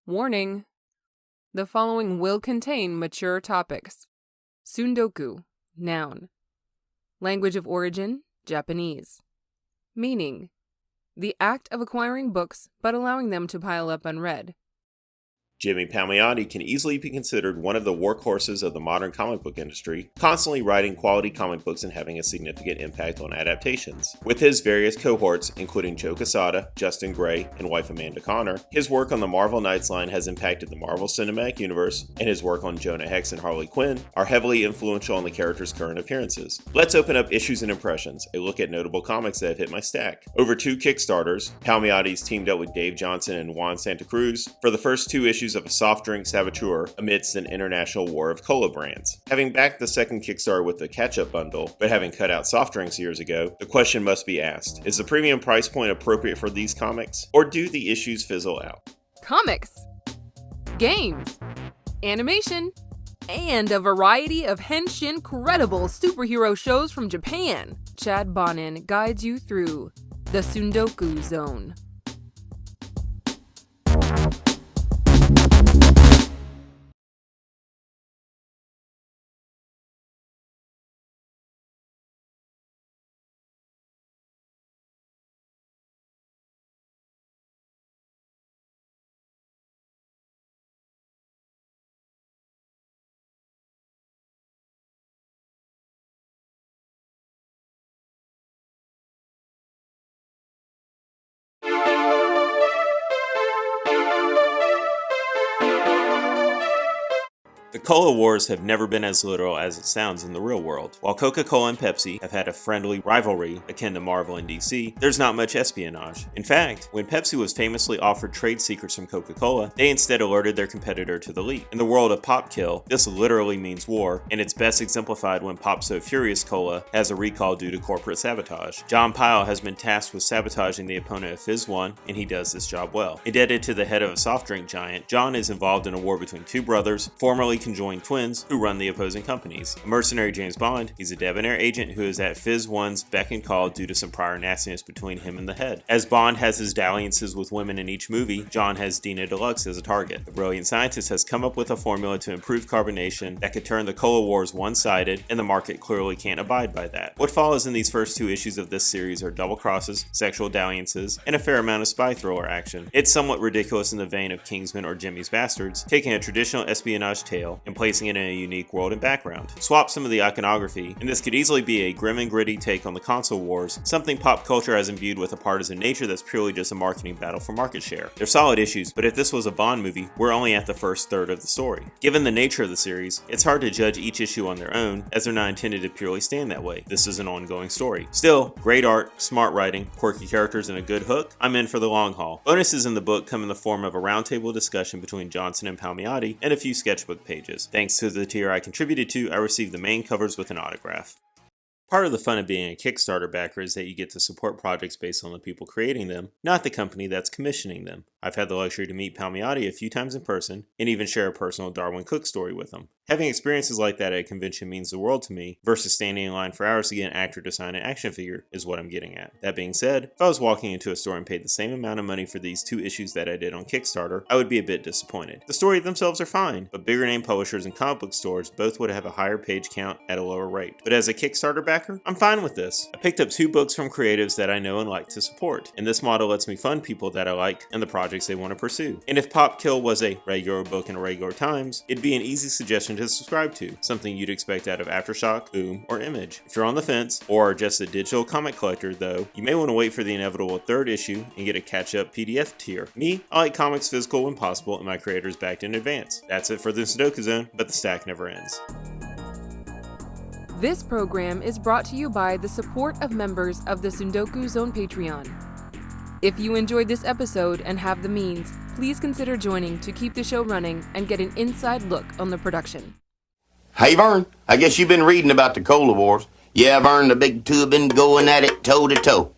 Warning: the following will contain mature topics. Tsundoku, noun. Language of origin, Japanese. Meaning: the act of acquiring books but allowing them to pile up unread. Jimmy Palmiotti can easily be considered one of the workhorses of the modern comic book industry, constantly writing quality comic books and having a significant impact on adaptations. With his various cohorts, including Joe Quesada, Justin Gray, and wife Amanda Connor, his work on the Marvel Knights line has impacted the Marvel Cinematic Universe, and his work on Jonah Hex and Harley Quinn are heavily influential on the characters' current appearances. Let's open up Issues and Impressions, a look at notable comics that have hit my stack. Over 2 Kickstarters, Palmiotti's teamed up with Dave Johnson and Juan Santa Cruz for the first 2 issues of a soft drink saboteur amidst an international war of cola brands. Having backed the second Kickstarter with the catch-up bundle, but having cut out soft drinks years ago, the question must be asked, is the premium price point appropriate for these comics, or do the issues fizzle out? Comics, games, animation, and a variety of henshin credible superhero shows from Japan. Chad Bonin guides you through the Tsundoku Zone. The Cola Wars have never been as literal as it sounds in the real world. While Coca-Cola and Pepsi have had a friendly rivalry akin to Marvel and DC, there's not much espionage. In fact, when Pepsi was famously offered trade secrets from Coca-Cola, they instead alerted their competitor to the leak. In the world of Pop Kill, this literally means war, and it's best exemplified when Pop So Furious Cola has a recall due to corporate sabotage. Jon Pyle has been tasked with sabotaging the opponent of Fizz 1, and he does this job well. Indebted to the head of a soft drink giant, Jon is involved in a war between 2 brothers, formerly conjoined twins, who run the opposing companies. A mercenary James Bond, he's a debonair agent who is at Fizz 1's beck and call due to some prior nastiness between him and the head. As Bond has his dalliances with women in each movie, Jon has Dina Deluxe as a target. The brilliant scientist has come up with a formula to improve carbonation that could turn the Cola Wars one-sided, and the market clearly can't abide by that. What follows in these first 2 issues of this series are double crosses, sexual dalliances, and a fair amount of spy thriller action. It's somewhat ridiculous in the vein of Kingsman or Jimmy's Bastards, taking a traditional espionage tale and placing it in a unique world and background. Swap some of the iconography, and this could easily be a grim and gritty take on the console wars, something pop culture has imbued with a partisan nature that's purely just a marketing battle for market share. They're solid issues, but if this was a Bond movie, we're only at the first third of the story. Given the nature of the series, it's hard to judge each issue on their own, as they're not intended to purely stand that way. This is an ongoing story. Still, great art, smart writing, quirky characters, and a good hook, I'm in for the long haul. Bonuses in the book come in the form of a roundtable discussion between Johnson and Palmiotti, and a few sketchbook pages. Thanks to the tier I contributed to, I received the main covers with an autograph. Part of the fun of being a Kickstarter backer is that you get to support projects based on the people creating them, not the company that's commissioning them. I've had the luxury to meet Palmiotti a few times in person, and even share a personal Darwin Cook story with him. Having experiences like that at a convention means the world to me, versus standing in line for hours to get an actor to sign an action figure is what I'm getting at. That being said, if I was walking into a store and paid the same amount of money for these 2 issues that I did on Kickstarter, I would be a bit disappointed. The stories themselves are fine, but bigger name publishers and comic book stores both would have a higher page count at a lower rate. But as a Kickstarter backer, I'm fine with this. I picked up 2 books from creatives that I know and like to support, and this model lets me fund people that I like and the projects they want to pursue. And if Pop Kill was a regular book in regular times, it'd be an easy suggestion to subscribe to, something you'd expect out of Aftershock, Boom, or Image. If you're on the fence, or are just a digital comic collector though, you may want to wait for the inevitable 3rd issue and get a catch-up PDF tier. Me, I like comics physical when possible and my creators backed in advance. That's it for the Tsundoku Zone, but the stack never ends. This program is brought to you by the support of members of the Tsundoku Zone Patreon. If you enjoyed this episode and have the means, please consider joining to keep the show running and get an inside look on the production. Hey Vern, I guess you've been reading about the Cola Wars. Yeah, Vern, the big two have been going at it toe to toe.